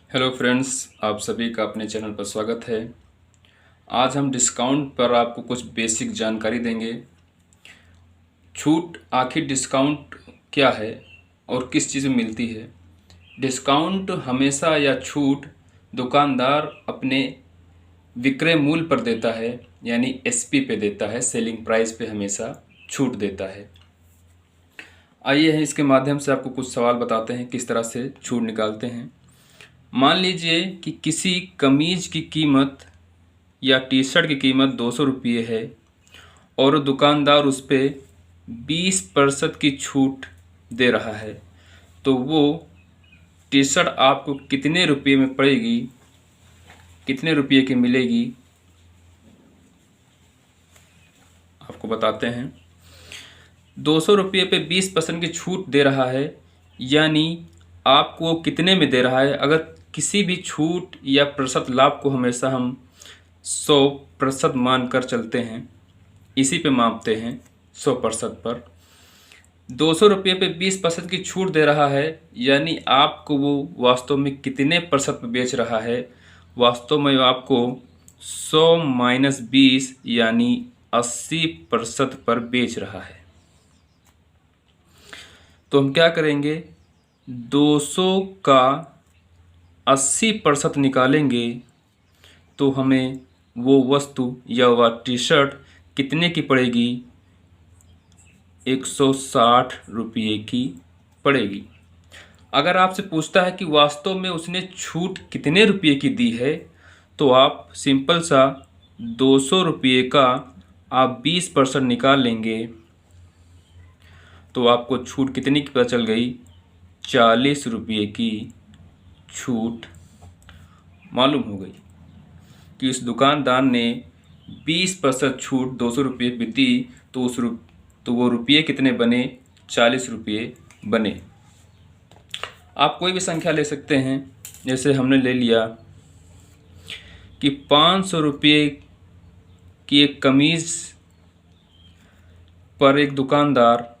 Hello friends, आप सभी का अपने चैनल पर स्वागत है। आज हम डिस्काउंट पर आपको कुछ बेसिक जानकारी देंगे। छूट आखिर डिस्काउंट क्या है और किस चीज़ में मिलती है। डिस्काउंट हमेशा या छूट दुकानदार अपने विक्रय मूल्य पर देता है, यानी एसपी पे देता है, सेलिंग प्राइस पे हमेशा छूट देता है। आइए हैं इसके माध्यम से आपको कुछ सवाल बताते हैं किस तरह से छूट निकालते हैं। मान लीजिए कि किसी कमीज की कीमत या टी शर्ट की कीमत 200 रुपये है और दुकानदार उस पर 20% की छूट दे रहा है, तो वो टी शर्ट आपको कितने रुपये में पड़ेगी, कितने रुपये की मिलेगी, आपको बताते हैं। 200 रुपये पे 20% की छूट दे रहा है, यानी आपको कितने में दे रहा है। अगर किसी भी छूट या प्रतिशत लाभ को हमेशा हम 100% मान कर चलते हैं, इसी पे मापते हैं 100% पर। 200 रुपये पे 20% की छूट दे रहा है, यानी आपको वो वास्तव में कितने प्रतिशत पे बेच रहा है। वास्तव में आपको 100 - 20 यानी 80% पर बेच रहा है। तो हम क्या करेंगे, 200 का 80% निकालेंगे तो हमें वो वस्तु या वह टी शर्ट कितने की पड़ेगी, 160 रुपये की पड़ेगी। अगर आपसे पूछता है कि वास्तव में उसने छूट कितने रुपये की दी है, तो आप सिंपल सा 200 रुपये का आप 20% निकाल लेंगे तो आपको छूट कितनी की पता चल गई, 40 रुपये की छूट मालूम हो गई कि इस दुकानदार ने 20% छूट 200 रुपये पे दी, तो वो रुपये कितने बने, 40 रुपये बने। आप कोई भी संख्या ले सकते हैं, जैसे हमने ले लिया कि 500 रुपये की एक कमीज़ पर एक दुकानदार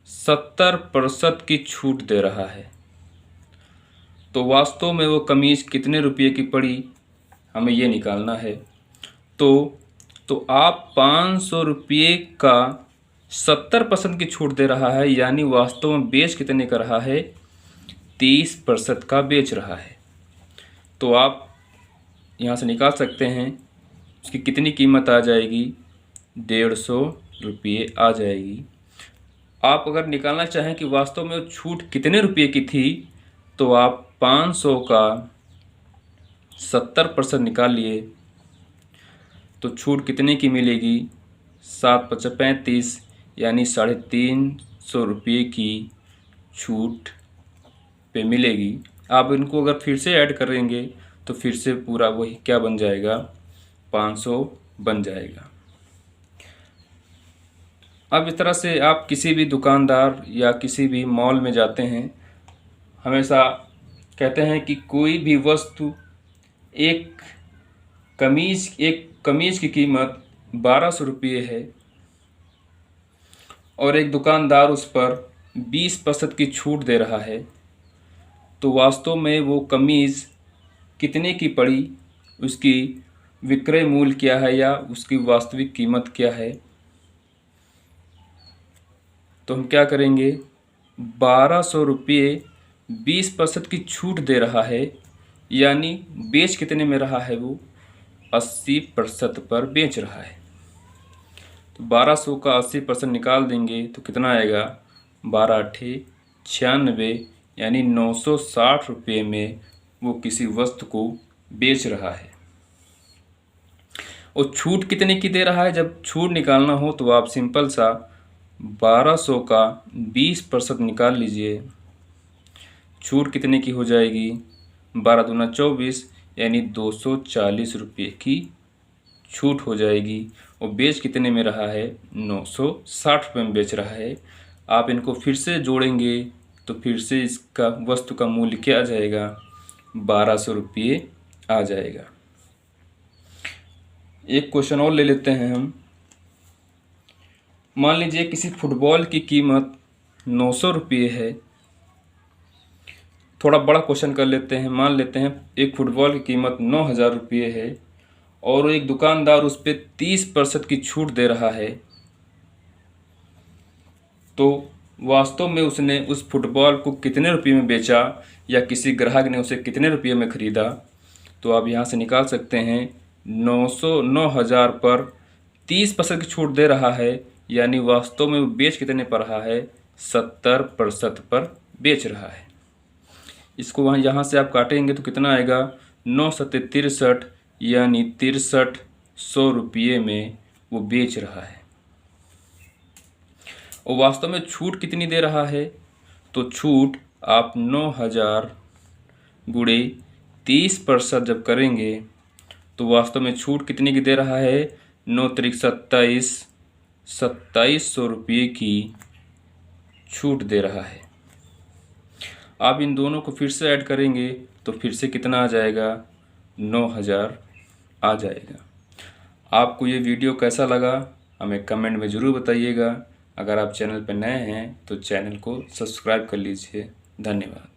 70% की छूट दे रहा है, तो वास्तव में वो कमीज़ कितने रुपये की पड़ी, हमें ये निकालना है। तो आप 500 रुपये का 70% की छूट दे रहा है, यानी वास्तव में बेच कितने का रहा है, 30% का बेच रहा है। तो आप यहाँ से निकाल सकते हैं उसकी कितनी कीमत आ जाएगी, 150 रुपये आ जाएगी। आप अगर निकालना चाहें कि वास्तव में वो छूट कितने रुपये की थी, तो आप 500 का 70% निकाल लिए तो छूट कितने की मिलेगी, 7×5=35 यानी 350 रुपये की छूट पे मिलेगी। आप इनको अगर फिर से ऐड करेंगे तो फिर से पूरा वही क्या बन जाएगा, 500 बन जाएगा। अब इस तरह से आप किसी भी दुकानदार या किसी भी मॉल में जाते हैं, हमेशा कहते हैं कि कोई भी वस्तु एक कमीज़ की कीमत 1200 रुपये है और एक दुकानदार उस पर 20% की छूट दे रहा है, तो वास्तव में वो कमीज़ कितने की पड़ी, उसकी विक्रय मूल्य क्या है या उसकी वास्तविक कीमत क्या है। तो हम क्या करेंगे, 1200 रुपये 20% की छूट दे रहा है, यानी बेच कितने में रहा है, वो 80% पर बेच रहा है। तो 1200 का 80% निकाल देंगे तो कितना आएगा, 12×8=96 यानी 960 रुपये में वो किसी वस्तु को बेच रहा है। और छूट कितने की दे रहा है, जब छूट निकालना हो तो आप सिंपल सा 1200 का 20% निकाल लीजिए, छूट कितने की हो जाएगी, 12×2=24 यानी 240 रुपये की छूट हो जाएगी। और बेच कितने में रहा है, 960 रुपये में बेच रहा है। आप इनको फिर से जोड़ेंगे तो फिर से इसका वस्तु का मूल्य क्या आ जाएगा, 1200 रुपये आ जाएगा। एक क्वेश्चन और ले लेते हैं हम। मान लीजिए किसी फुटबॉल की कीमत 900 रुपये है। थोड़ा बड़ा क्वेश्चन कर लेते हैं। मान लेते हैं एक फुटबॉल की कीमत 9,000 रुपये है और एक दुकानदार उस पर 30% की छूट दे रहा है, तो वास्तव में उसने उस फुटबॉल को कितने रुपये में बेचा या किसी ग्राहक ने उसे कितने रुपये में ख़रीदा। तो आप यहाँ से निकाल सकते हैं 9,000 पर 30% की छूट दे रहा है, यानी वास्तव में वो बेच कितने पर रहा है, 70% पर बेच रहा है। इसको वहाँ यहाँ से आप काटेंगे तो कितना आएगा, 9 सत्ते 63, यानी 6300 रुपये में वो बेच रहा है। और वास्तव में छूट कितनी दे रहा है, तो छूट आप 9,000 गुणे 30% जब करेंगे तो वास्तव में छूट कितनी की दे रहा है, 9 त्रिक 27, 2700 रुपये की छूट दे रहा है। आप इन दोनों को फिर से ऐड करेंगे तो फिर से कितना आ जाएगा, 9,000 आ जाएगा। आपको ये वीडियो कैसा लगा हमें कमेंट में ज़रूर बताइएगा। अगर आप चैनल पर नए हैं तो चैनल को सब्सक्राइब कर लीजिए। धन्यवाद।